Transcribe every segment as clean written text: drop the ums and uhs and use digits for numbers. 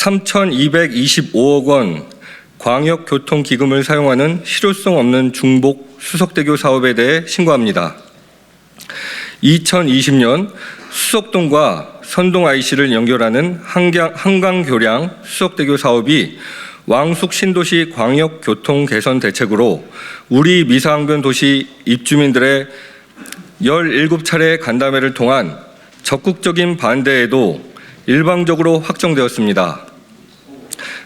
3,225억 원 광역교통기금을 사용하는 실효성 없는 중복 수석대교 사업에 대해 신고합니다. 2020년 수석동과 선동 IC를 연결하는 한강교량 수석대교 사업이 왕숙 신도시 광역교통 개선 대책으로 우리 미사항변 도시 입주민들의 17차례 간담회를 통한 적극적인 반대에도 일방적으로 확정되었습니다.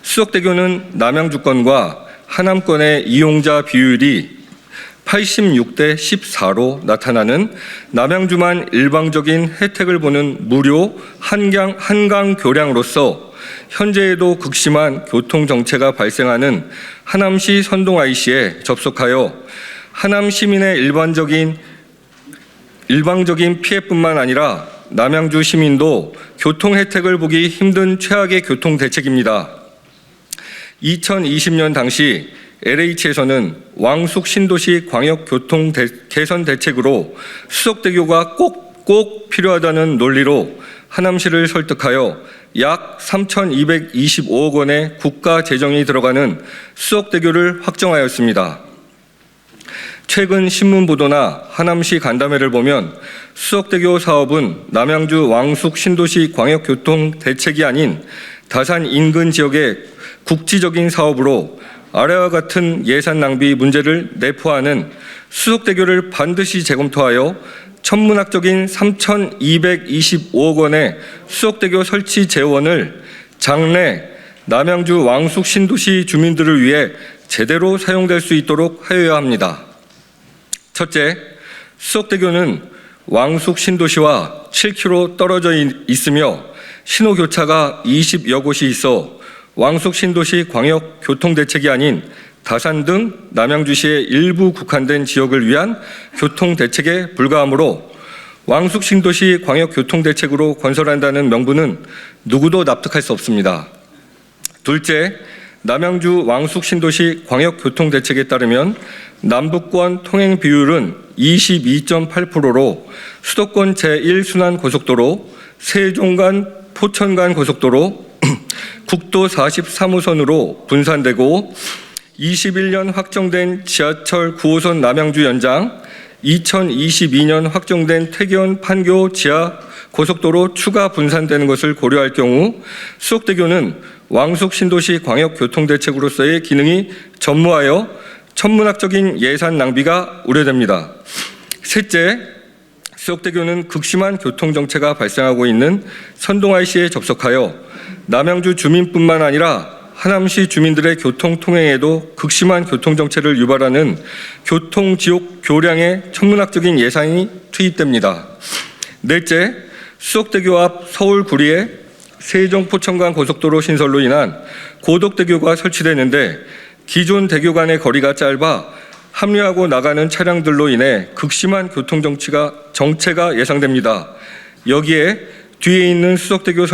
수석대교는 남양주권과 하남권의 이용자 비율이 86대 14로 나타나는 남양주만 일방적인 혜택을 보는 무료 한강교량으로서 현재에도 극심한 교통정체가 발생하는 하남시 선동 IC에 접속하여 하남 시민의 일방적인 피해뿐만 아니라 남양주 시민도 교통 혜택을 보기 힘든 최악의 교통 대책입니다. 2020년 당시 LH에서는 왕숙 신도시 광역교통 개선 대책으로 수석대교가 꼭 필요하다는 논리로 하남시를 설득하여 약 3,225억 원의 국가 재정이 들어가는 수석대교를 확정하였습니다. 최근 신문 보도나 하남시 간담회를 보면 수석대교 사업은 남양주 왕숙 신도시 광역교통 대책이 아닌 다산 인근 지역의 국지적인 사업으로 아래와 같은 예산 낭비 문제를 내포하는 수석대교를 반드시 재검토하여 천문학적인 3,225억 원의 수석대교 설치 재원을 장래 남양주 왕숙 신도시 주민들을 위해 제대로 사용될 수 있도록 하여야 합니다. 첫째, 수석대교는 왕숙 신도시와 7km 떨어져 있으며 신호교차가 20여 곳이 있어 왕숙 신도시 광역교통대책이 아닌 다산 등 남양주시의 일부 국한된 지역을 위한 교통대책에 불과하므로 왕숙 신도시 광역교통대책으로 건설한다는 명분은 누구도 납득할 수 없습니다. 둘째, 남양주 왕숙 신도시 광역교통대책에 따르면 남북권 통행 비율은 22.8%로 수도권 제1순환고속도로, 세종 간 포천 간 고속도로, 국도 43호선으로 분산되고 21년 확정된 지하철 9호선 남양주 연장, 2022년 확정된 태계원 판교 지하 고속도로 추가 분산되는 것을 고려할 경우 수석대교는 왕숙 신도시 광역교통대책으로서의 기능이 전무하여 천문학적인 예산 낭비가 우려됩니다. 셋째, 수석대교는 극심한 교통정체가 발생하고 있는 선동 IC에 접속하여 남양주 주민뿐만 아니라 하남시 주민들의 교통통행에도 극심한 교통정체를 유발하는 교통지옥 교량의 천문학적인 예산이 투입됩니다. 넷째, 수석대교 앞 서울 구리에 세종 포천 간 고속도로 신설로 인한 고덕대교가 설치되는데 기존 대교 간의 거리가 짧아 합류하고 나가는 차량들로 인해 극심한 교통정체가 예상됩니다. 여기에 뒤에 있는 수석대교가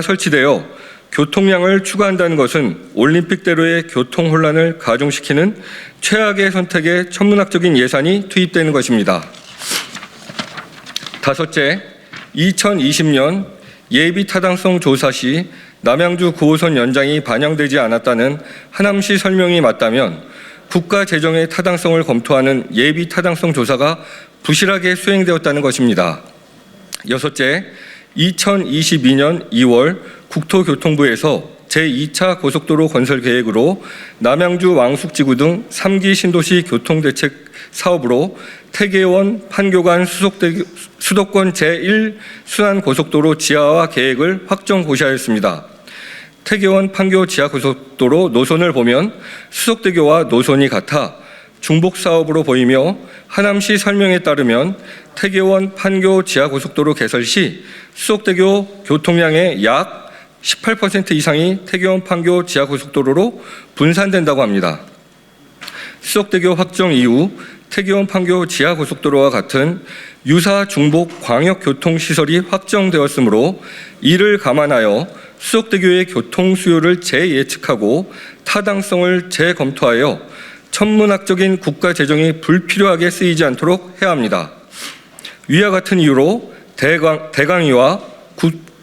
설치되어 교통량을 추가한다는 것은 올림픽대로의 교통 혼란을 가중시키는 최악의 선택에 천문학적인 예산이 투입되는 것입니다. 다섯째, 2020년 예비 타당성 조사 시 남양주 9호선 연장이 반영되지 않았다는 하남시 설명이 맞다면 국가 재정의 타당성을 검토하는 예비 타당성 조사가 부실하게 수행되었다는 것입니다. 여섯째, 2022년 2월 국토교통부에서 제2차 고속도로 건설 계획으로 남양주 왕숙지구 등 3기 신도시 교통대책 사업으로 태계원 판교 간 수도권 제1순환고속도로 지하화 계획을 확정 고시하였습니다. 태계원 판교 지하고속도로 노선을 보면 수석대교와 노선이 같아 중복사업으로 보이며 하남시 설명에 따르면 태계원 판교 지하고속도로 개설 시 수석대교 교통량의 약 18% 이상이 태계원 판교 지하고속도로로 분산된다고 합니다. 수석대교 확정 이후 태계원 판교 지하고속도로와 같은 유사 중복 광역교통시설이 확정되었으므로 이를 감안하여 수석대교의 교통 수요를 재예측하고 타당성을 재검토하여 천문학적인 국가 재정이 불필요하게 쓰이지 않도록 해야 합니다. 위와 같은 이유로 대강위와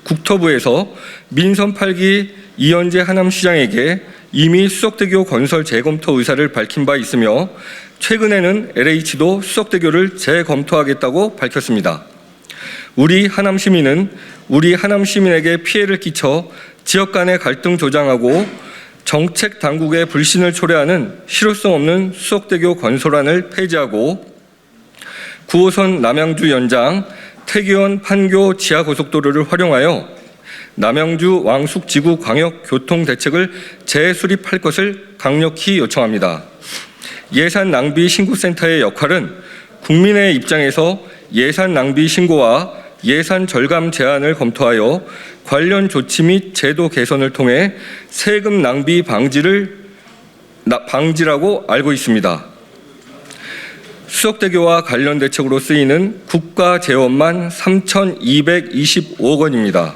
국토부에서 민선 8기 이현재 하남시장에게 이미 수석대교 건설 재검토 의사를 밝힌 바 있으며 최근에는 LH도 수석대교를 재검토하겠다고 밝혔습니다. 우리 하남 시민은 우리 하남 시민에게 피해를 끼쳐 지역 간의 갈등 조장하고 정책 당국의 불신을 초래하는 실효성 없는 수석대교 건설안을 폐지하고 9호선 남양주 연장 태교원 판교 지하고속도로를 활용하여 남양주 왕숙지구 광역교통대책을 재수립할 것을 강력히 요청합니다. 예산 낭비 신고센터의 역할은 국민의 입장에서 예산 낭비 신고와 예산 절감 제한을 검토하여 관련 조치 및 제도 개선을 통해 세금 낭비 방지라고 알고 있습니다. 수석대교와 관련 대책으로 쓰이는 국가 재원만 3,225억 원입니다.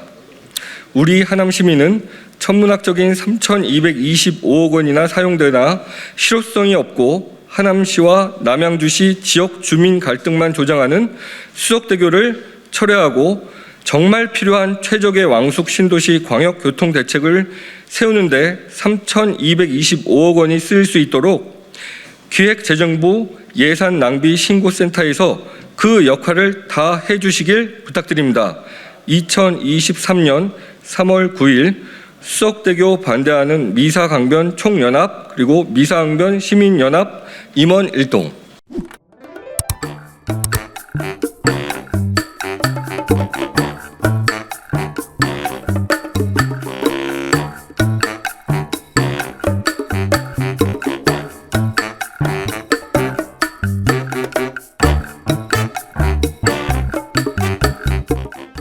우리 하남 시민은 천문학적인 3,225억 원이나 사용되나 실효성이 없고 하남시와 남양주시 지역 주민 갈등만 조장하는 수석대교를 철회하고 정말 필요한 최적의 왕숙 신도시 광역교통 대책을 세우는데 3,225억 원이 쓰일 수 있도록 기획재정부 예산 낭비 신고센터에서 그 역할을 다 해주시길 부탁드립니다. 2023년 3월 9일 수석대교 반대하는 미사강변 총연합 그리고 미사강변 시민연합 임원 일동.